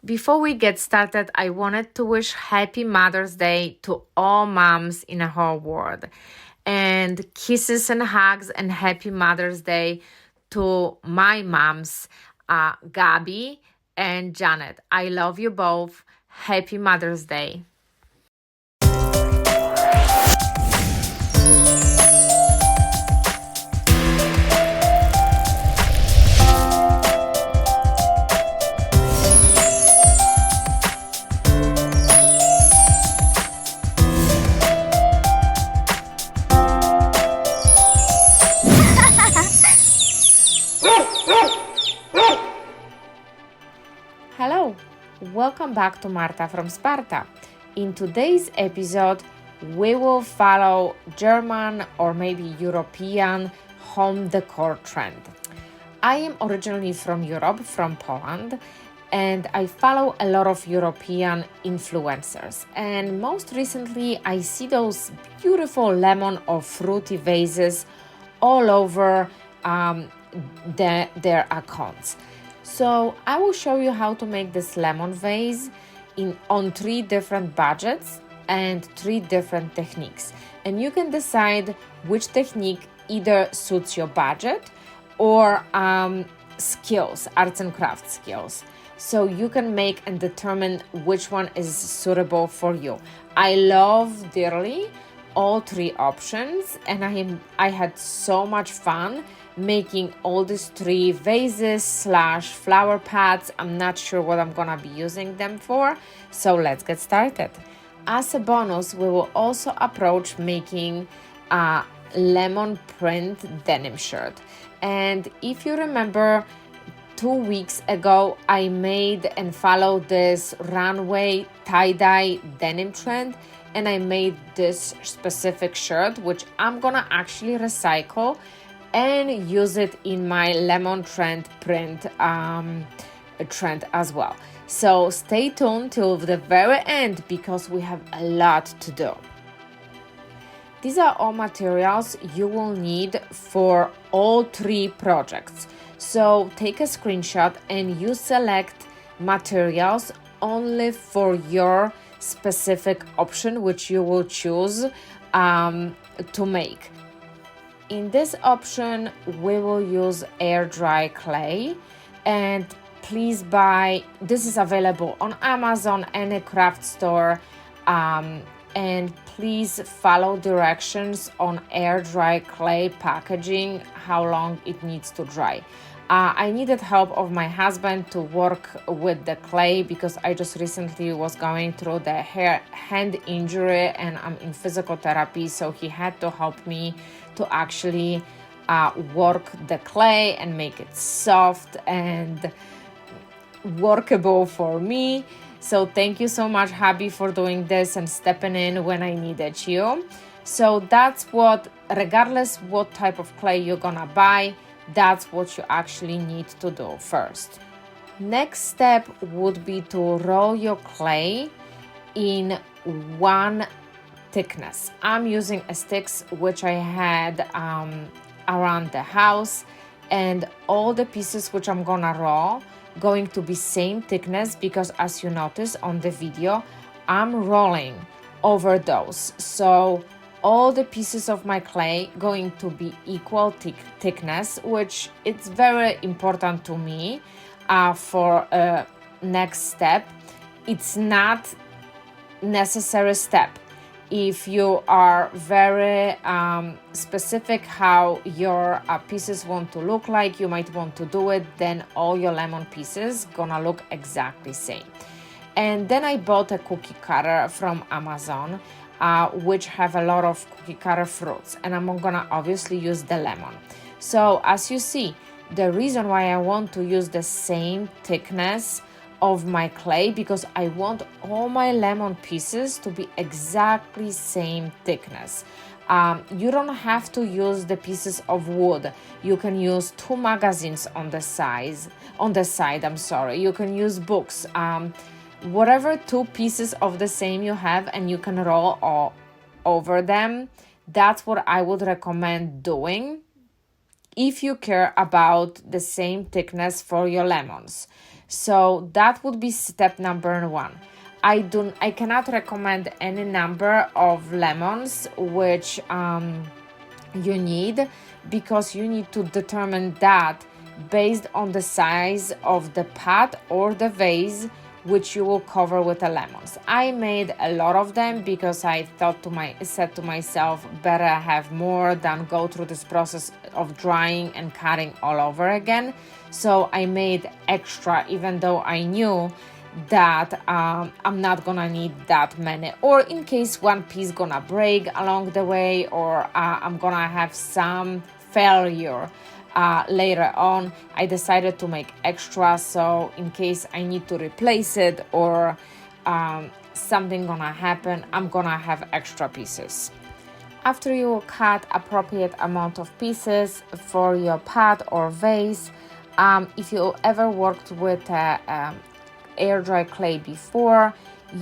Before we get started, I wanted to wish Happy Mother's Day to all moms in the whole world. And kisses and hugs and Happy Mother's Day to my moms, Gabi and Janet. I love you both. Happy Mother's Day. Hello, welcome back to Marta from Sparta. In today's episode, we will follow German or maybe European home decor trend. I am originally from Europe, from Poland, and I follow a lot of European influencers. And most recently, I see those beautiful lemon or fruity vases all over their accounts. So I will show you how to make this lemon vase on 3 different budgets and 3 different techniques. And you can decide which technique either suits your budget or skills, arts and crafts skills. So you can make and determine which one is suitable for you. I love dearly all 3 options, and I had so much fun making all these 3 vases / flower pots. I'm not sure what I'm gonna be using them for, so let's get started. As a bonus, we will also approach making a lemon print denim shirt. And if you remember, 2 weeks ago, I made and followed this runway tie-dye denim trend, and I made this specific shirt, which I'm gonna actually recycle and use it in my lemon trend print trend as well. So stay tuned till the very end because we have a lot to do. These are all materials you will need for all 3 projects. So take a screenshot and you select materials only for your specific option, which you will choose to make. In this option, we will use air dry clay, and please buy, this is available on Amazon, any craft store, and please follow directions on air dry clay packaging, how long it needs to dry. I needed help of my husband to work with the clay because I just recently was going through the hand injury and I'm in physical therapy, so he had to help me to actually work the clay and make it soft and workable for me. So thank you so much, hubby, for doing this and stepping in when I needed you. So that's what, regardless what type of clay you're gonna buy, that's what you actually need to do first. Next step would be to roll your clay in 1 thickness. I'm using a sticks which I had around the house, and all the pieces which I'm gonna roll going to be same thickness because as you notice on the video, I'm rolling over those. So all the pieces of my clay going to be equal thickness, which it's very important to me for next step. It's not necessary step. If you are very specific how your pieces want to look like, you might want to do it, then all your lemon pieces gonna look exactly same. And then I bought a cookie cutter from Amazon, which have a lot of cookie cutter fruits, and I'm gonna obviously use the lemon. So as you see, the reason why I want to use the same thickness of my clay because I want all my lemon pieces to be exactly same thickness. You don't have to use the pieces of wood. You can use 2 magazines on the side. You can use books. Whatever 2 pieces of the same you have and you can roll all over them, that's what I would recommend doing if you care about the same thickness for your lemons. So that would be step number one. I cannot recommend any number of lemons which you need, because you need to determine that based on the size of the pot or the vase which you will cover with the lemons. I made a lot of them because I said to myself, better have more than go through this process of drying and cutting all over again. So I made extra, even though I knew that I'm not gonna need that many, or in case one piece gonna break along the way, or I'm gonna have some failure later on. I decided to make extra, so in case I need to replace it or something gonna happen, I'm gonna have extra pieces. After you cut appropriate amount of pieces for your pot or vase, if you ever worked with air dry clay before,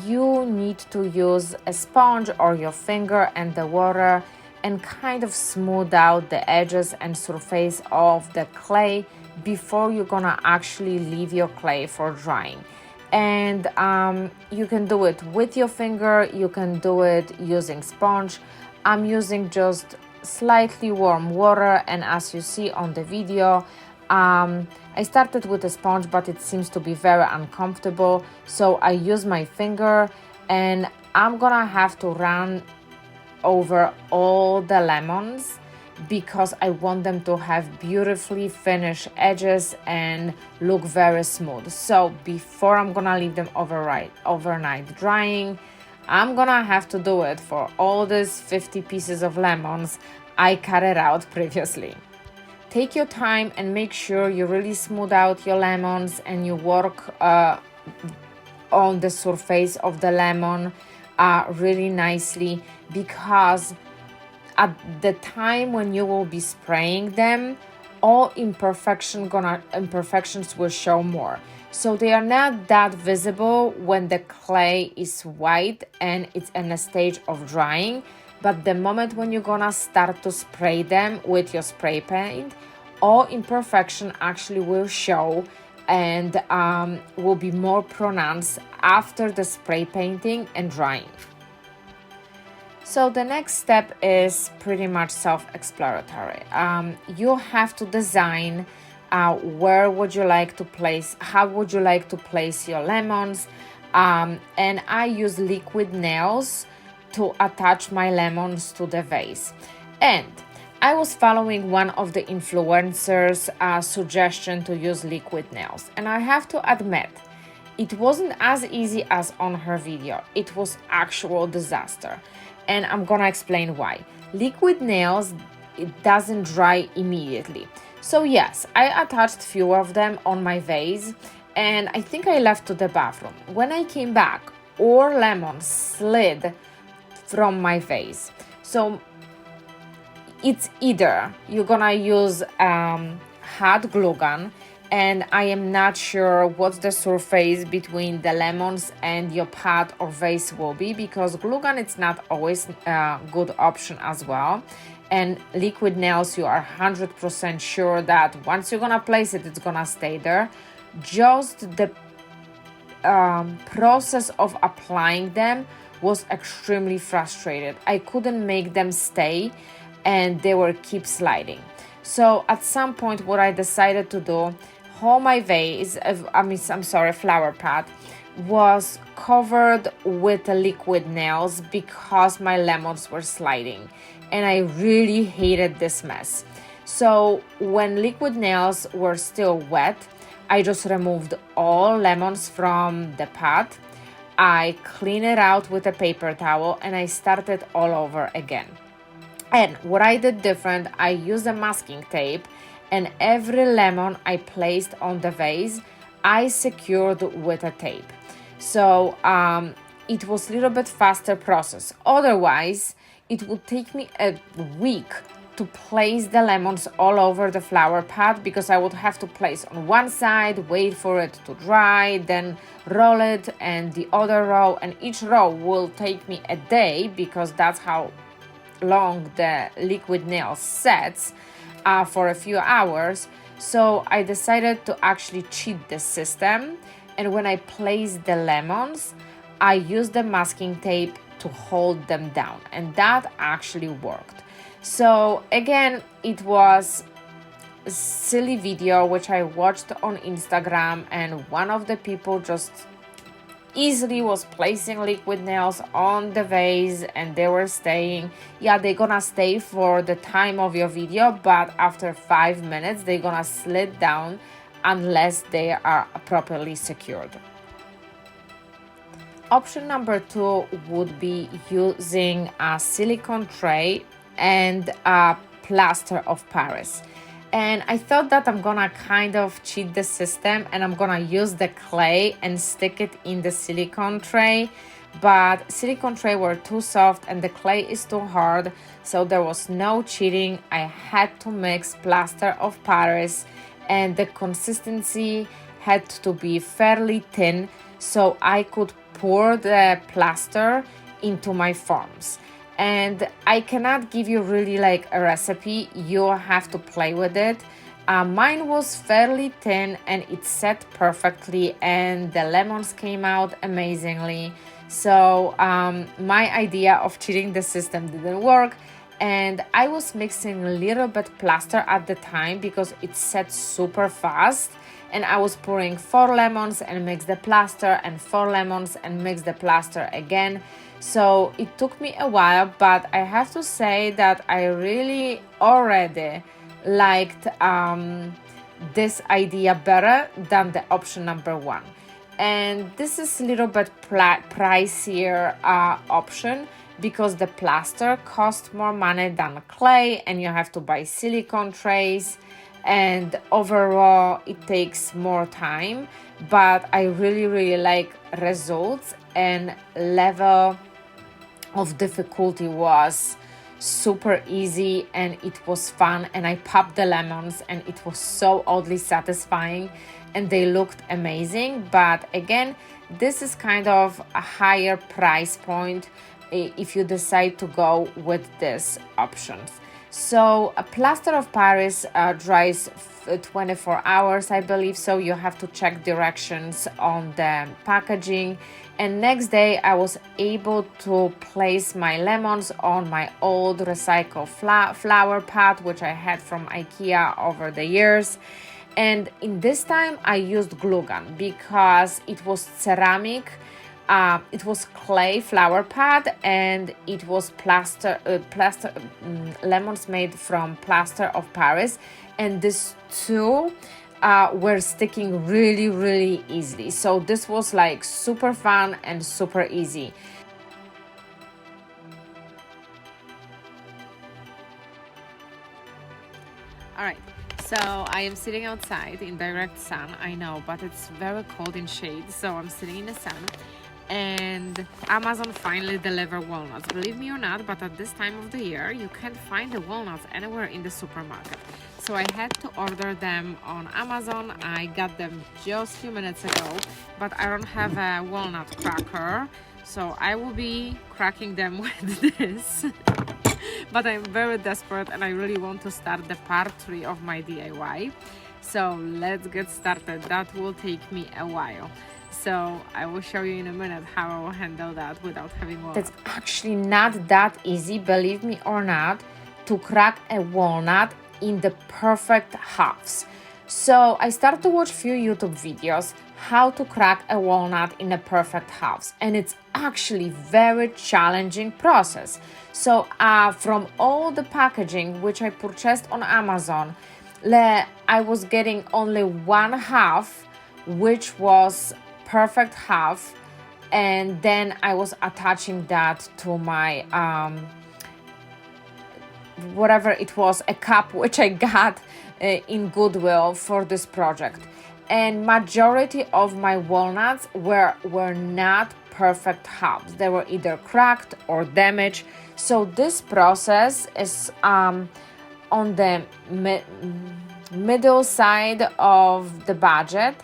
you need to use a sponge or your finger and the water and kind of smooth out the edges and surface of the clay before you're gonna actually leave your clay for drying. And you can do it with your finger, you can do it using sponge. I'm using just slightly warm water, and as you see on the video, I started with a sponge, but it seems to be very uncomfortable, so I use my finger, and I'm gonna have to run over all the lemons because I want them to have beautifully finished edges and look very smooth. So before I'm gonna leave them overnight drying, I'm gonna have to do it for all these 50 pieces of lemons I cut it out previously. Take your time and make sure you really smooth out your lemons and you work on the surface of the lemon really nicely, because at the time when you will be spraying them, all imperfections will show more. So they are not that visible when the clay is white and it's in a stage of drying, but the moment when you're gonna start to spray them with your spray paint, all imperfection actually will show and will be more pronounced after the spray painting and drying. So the next step is pretty much self-explanatory. You have to design where would you like to place, how would you like to place your lemons, and I use liquid nails to attach my lemons to the vase. And I was following one of the influencers' suggestion to use liquid nails, and I have to admit, it wasn't as easy as on her video. It was actual disaster, and I'm gonna explain why. Liquid nails, it doesn't dry immediately. So yes, I attached few of them on my vase, and I think I left to the bathroom. When I came back, all lemons slid from my vase. So it's either you're gonna use hot glue gun, and I am not sure what's the surface between the lemons and your pot or vase will be, because glue gun it's not always a good option as well. And liquid nails, you are 100% sure that once you're gonna place it, it's gonna stay there. Just the process of applying them was extremely frustrated. I couldn't make them stay, and they were keep sliding. So at some point, what I decided to do, all my vase, flower pot, was covered with liquid nails because my lemons were sliding, and I really hated this mess. So when liquid nails were still wet, I just removed all lemons from the pot. I cleaned it out with a paper towel, and I started all over again. And what I did different, I used a masking tape, and every lemon I placed on the vase, I secured with a tape. So it was a little bit faster process. Otherwise, it would take me a week to place the lemons all over the flower pot, because I would have to place on one side, wait for it to dry, then roll it, and the other row, and each row will take me a day, because that's how long the liquid nail sets for a few hours. So I decided to actually cheat the system, and when I placed the lemons, I used the masking tape to hold them down, and that actually worked. So again, it was a silly video which I watched on Instagram, and one of the people just easily was placing liquid nails on the vase, and they were staying. Yeah, they're gonna stay for the time of your video, but after 5 minutes they're gonna slide down unless they are properly secured. Option number 2 would be using a silicone tray and a plaster of Paris. And I thought that I'm gonna kind of cheat the system and I'm gonna use the clay and stick it in the silicone tray, but silicone tray were too soft and the clay is too hard, so there was no cheating. I had to mix plaster of Paris, and the consistency had to be fairly thin so I could pour the plaster into my forms. And I cannot give you really like a recipe, you have to play with it. Mine was fairly thin and it set perfectly, and the lemons came out amazingly. So my idea of cheating the system didn't work, and I was mixing a little bit plaster at the time because it set super fast, and I was pouring 4 lemons and mix the plaster, and 4 lemons and mix the plaster again. So it took me a while, but I have to say that I really already liked this idea better than the option number 1. And this is a little bit pricier option because the plaster costs more money than clay, and you have to buy silicone trays, and overall it takes more time. But I really like results, and level of difficulty was super easy and it was fun, and I popped the lemons and it was so oddly satisfying and they looked amazing. But again, this is kind of a higher price point if you decide to go with this options. So a plaster of Paris dries 24 hours, I believe, so you have to check directions on the packaging. And next day I was able to place my lemons on my old recycled flower pot, which I had from IKEA over the years. And in this time I used glue gun because it was ceramic. It was clay flower pot, and it was lemons made from plaster of Paris, and these two were sticking really easily. So this was like super fun and super easy. All right, so I am sitting outside in direct sun, I know, but it's very cold in shade, so I'm sitting in the sun. And Amazon finally delivered walnuts. Believe me or not, but at this time of the year you can't find the walnuts anywhere in the supermarket. So I had to order them on Amazon. I got them just a few minutes ago, but I don't have a walnut cracker, so I will be cracking them with this. But I'm very desperate and I really want to start the part 3 of my DIY. So let's get started. That will take me a while. So I will show you in a minute how I will handle that without having walnut. It's actually not that easy, believe me or not, to crack a walnut in the perfect halves. So I started to watch a few YouTube videos how to crack a walnut in the perfect halves, and it's actually very challenging process. So from all the packaging which I purchased on Amazon, I was getting only 1/2, which was perfect half, and then I was attaching that to my whatever it was, a cup which I got in Goodwill for this project. And majority of my walnuts were not perfect halves. They were either cracked or damaged. So this process is on the middle side of the budget,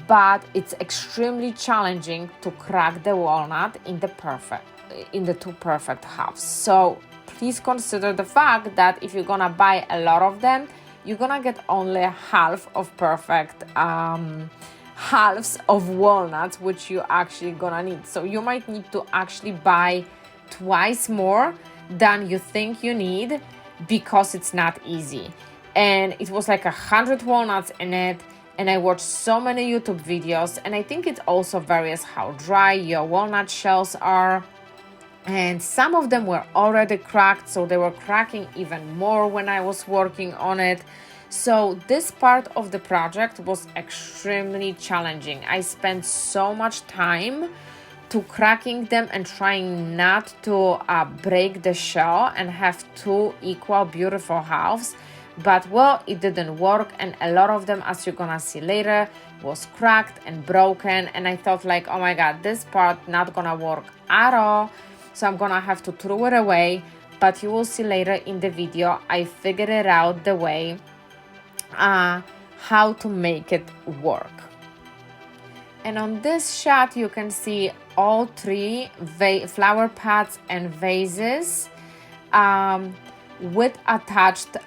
but it's extremely challenging to crack the walnut in the two perfect halves. So please consider the fact that if you're gonna buy a lot of them, you're gonna get only half of perfect halves of walnuts, which you actually gonna need. So you might need to actually buy twice more than you think you need, because it's not easy. And it was like 100 walnuts in it, and I watched so many YouTube videos, and I think it also varies how dry your walnut shells are. And some of them were already cracked, so they were cracking even more when I was working on it. So this part of the project was extremely challenging. I spent so much time to cracking them and trying not to break the shell and have two equal beautiful halves. But well, it didn't work, and a lot of them, as you're gonna see later, was cracked and broken. And I thought like, oh my god, this part not gonna work at all, so I'm gonna have to throw it away. But you will see later in the video, I figured it out the way how to make it work. And on this shot, you can see all three flower pots and vases with attached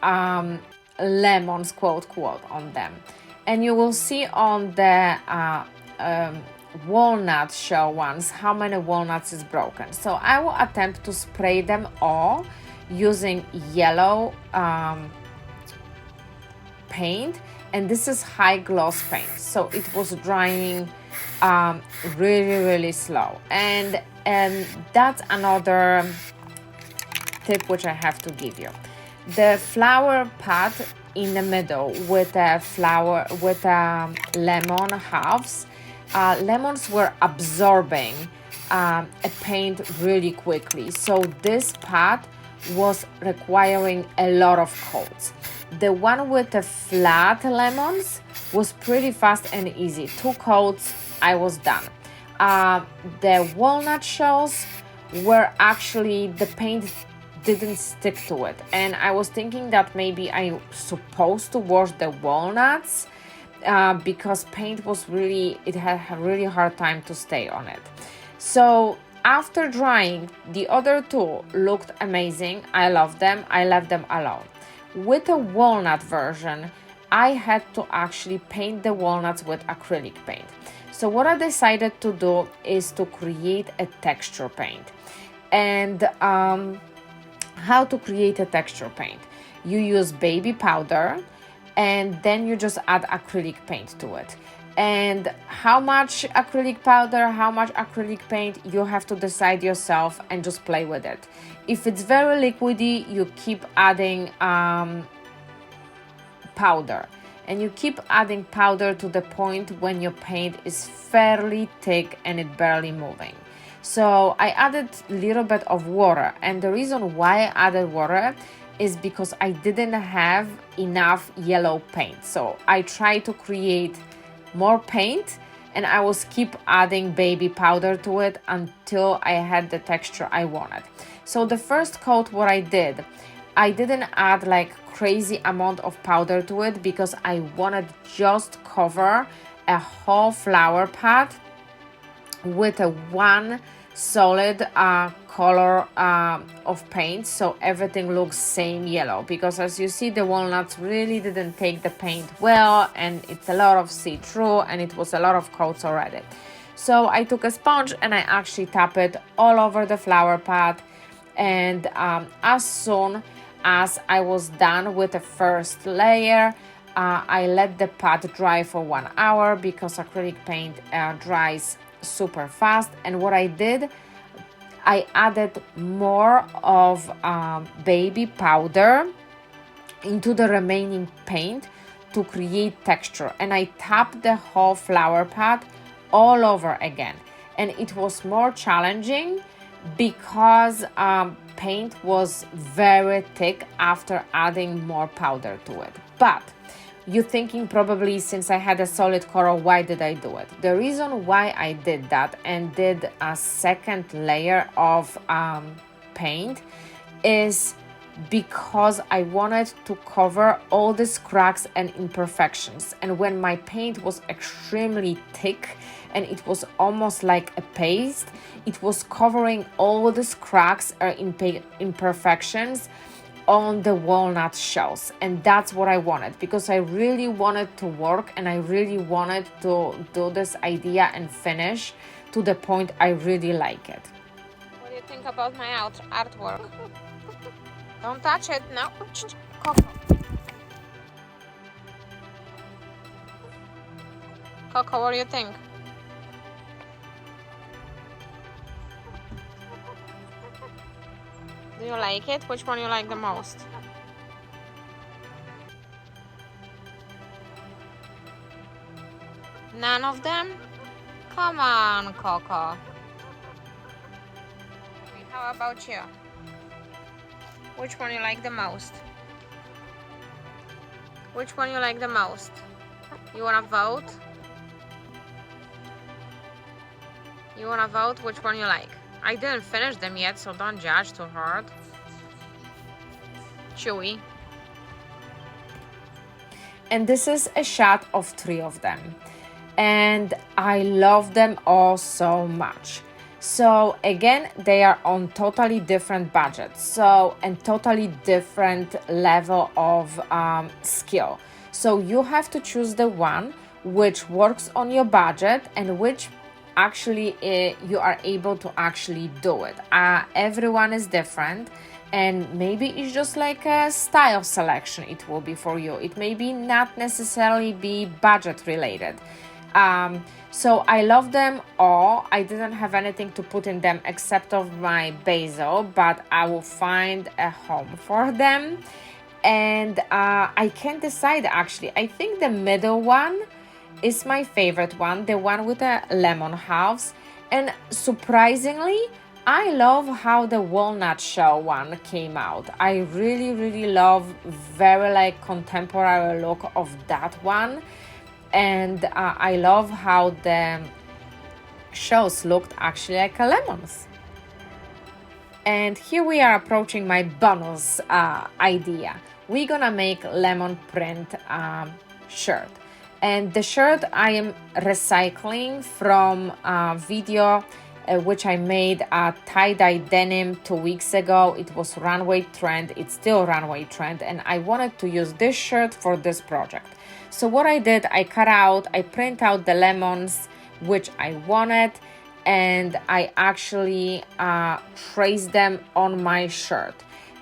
lemons, quote, on them. And you will see on the walnut shell ones how many walnuts is broken. So I will attempt to spray them all using yellow paint, and this is high gloss paint, so it was drying really slow. And that's another tip which I have to give you. The flower pot in the middle with a flower with lemon halves, lemons were absorbing a paint really quickly, so this pot was requiring a lot of coats. The one with the flat lemons was pretty fast and easy. 2 coats, I was done. The walnut shells were actually, the paint didn't stick to it. And I was thinking that maybe I'm supposed to wash the walnuts because paint was really, it had a really hard time to stay on it. So after drying, the other 2 looked amazing. I love them. I left them alone. With the walnut version, I had to actually paint the walnuts with acrylic paint. So what I decided to do is to create a texture paint. And how to create a texture paint? You use baby powder, and then you just add acrylic paint to it. And how much acrylic powder, how much acrylic paint, you have to decide yourself and just play with it. If it's very liquidy, you keep adding powder, and you keep adding powder to the point when your paint is fairly thick and it barely moving. So I added a little bit of water, and the reason why I added water is because I didn't have enough yellow paint. So I tried to create more paint, and I was keep adding baby powder to it until I had the texture I wanted. So the first coat, what I didn't add like crazy amount of powder to it because I wanted just cover a whole flower pot with a one solid color of paint, so everything looks same yellow, because as you see, the walnuts really didn't take the paint well, and it's a lot of see-through, and it was a lot of coats already. So I took a sponge and I actually tap it all over the flower pot, and as soon as I was done with the first layer, I let the pot dry for 1 hour because acrylic paint dries super fast. And what I did, I added more of baby powder into the remaining paint to create texture, and I tapped the whole flower pot all over again. And it was more challenging because paint was very thick after adding more powder to it. But you're thinking probably, since I had a solid color, why did I do it? The reason why I did that and did a second layer of paint is because I wanted to cover all these cracks and imperfections. And when my paint was extremely thick and it was almost like a paste, it was covering all these cracks or imperfections, on the walnut shells, and that's what I wanted because I really wanted to work and I really wanted to do this idea and finish to the point I really like it. What do you think about my artwork? Don't touch it, no. Coco. Coco, what do you think? Do you like it? Which one you like the most? None of them? Come on, Coco. How about you? Which one you like the most? Which one you like the most? You wanna vote? You wanna vote which one you like? I didn't finish them yet, so don't judge too hard. Chewy. And this is a shot of 3 of them. And I love them all so much. So again, they are on totally different budgets. So, and totally different level of skill. So you have to choose the one which works on your budget and which actually you are able to actually do it. Everyone is different, and maybe it's just like a style selection it will be for you. It may be not necessarily be budget related. So I love them all. I didn't have anything to put in them except of my basil, but I will find a home for them. And I can't decide actually. I think the middle one is my favorite one, the one with the lemon halves. And surprisingly, I love how the walnut shell one came out. I really love very like contemporary look of that one. And I love how the shells looked actually like lemons. And here we are approaching my bonus idea. We're gonna make lemon print shirt. And the shirt I am recycling from a video which I made at tie-dye denim 2 weeks ago. It was runway trend, it's still runway trend, and I wanted to use this shirt for this project. So what I did, I print out the lemons which I wanted, and I actually traced them on my shirt.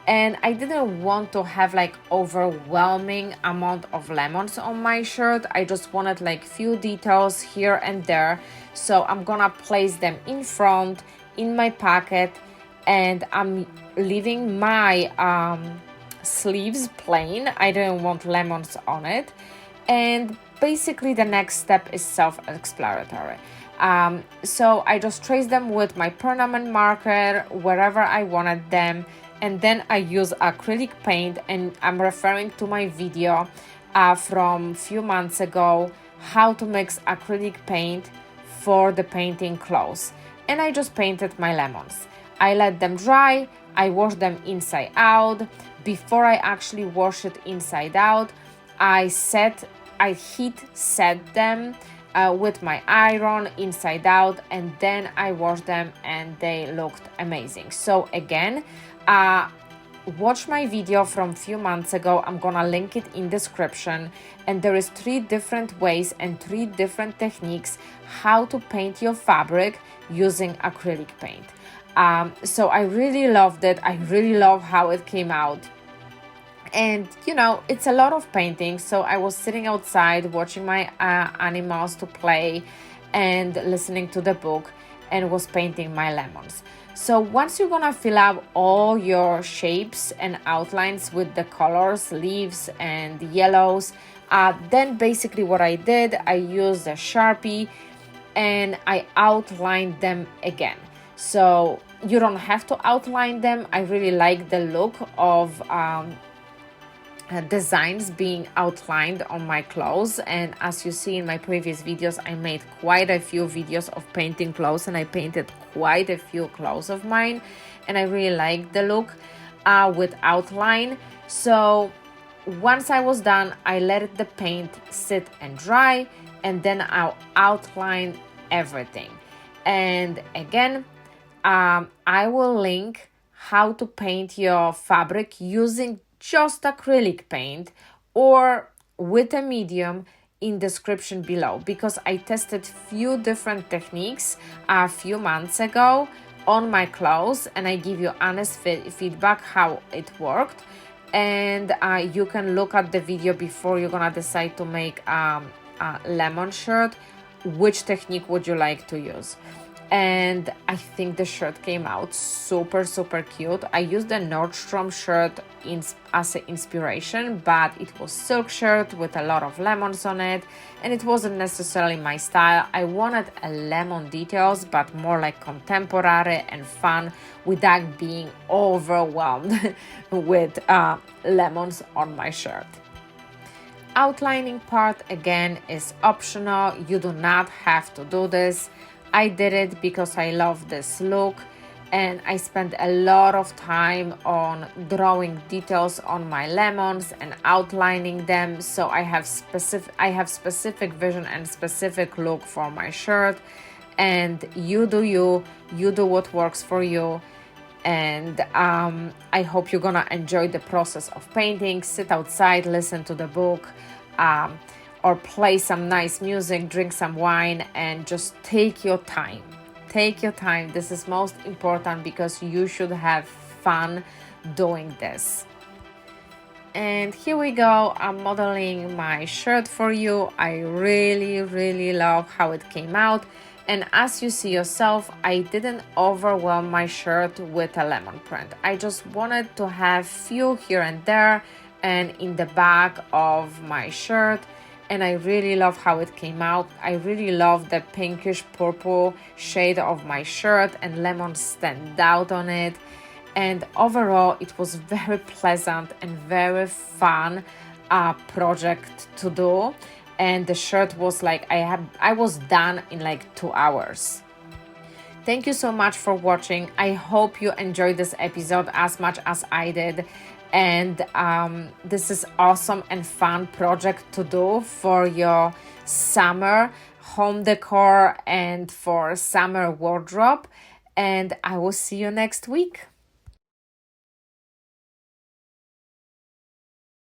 And I didn't want to have like overwhelming amount of lemons on my shirt. I just wanted like few details here and there. So I'm gonna place them in front in my pocket, and I'm leaving my sleeves plain. I didn't want lemons on it. And basically the next step is self-explanatory. So I just trace them with my permanent marker wherever I wanted them. And then I use acrylic paint, and I'm referring to my video from a few months ago, how to mix acrylic paint for the painting clothes. And I just painted my lemons. I let them dry, I wash them inside out. Before I actually wash it inside out, I heat set them with my iron inside out, and then I washed them and they looked amazing. So again, watch my video from a few months ago. I'm gonna link it in description, and there is 3 different ways and 3 different techniques how to paint your fabric using acrylic paint. So I really loved it. I really love how it came out. And you know, it's a lot of painting, so I was sitting outside watching my animals to play and listening to the book, and was painting my lemons. So once you're gonna fill out all your shapes and outlines with the colors, leaves and yellows, then basically what I did, I used a Sharpie and I outlined them again. So you don't have to outline them. I really like the look of designs being outlined on my clothes, and as you see in my previous videos, I made quite a few videos of painting clothes, and I painted quite a few clothes of mine, and I really like the look with outline. So once I was done, I let the paint sit and dry, and then I'll outline everything. And again, I will link how to paint your fabric using just acrylic paint or with a medium in description below, because I tested few different techniques a few months ago on my clothes, and I give you honest feedback how it worked. And you can look at the video before you're gonna decide to make a lemon shirt, which technique would you like to use. And I think the shirt came out super cute. I used the Nordstrom shirt as an inspiration, but it was silk shirt with a lot of lemons on it, and it wasn't necessarily my style. I wanted a lemon details, but more like contemporary and fun without being overwhelmed with lemons on my shirt. Outlining part again is optional. You do not have to do this. I did it because I love this look, and I spent a lot of time on drawing details on my lemons and outlining them, so I have specific vision and specific look for my shirt. And you do what works for you. And I hope you're gonna enjoy the process of painting. Sit outside, listen to the book, or play some nice music, drink some wine, and just take your time. Take your time. This is most important because you should have fun doing this. And here we go. I'm modeling my shirt for you. I really love how it came out. And as you see yourself, I didn't overwhelm my shirt with a lemon print. I just wanted to have few here and there and in the back of my shirt. And I really love how it came out. I really love the pinkish purple shade of my shirt, and lemons stand out on it. And overall, it was very pleasant and very fun project to do. And the shirt was like, I was done in like 2 hours. Thank you so much for watching. I hope you enjoyed this episode as much as I did. And this is awesome and fun project to do for your summer home decor and for summer wardrobe. And I will see you next week.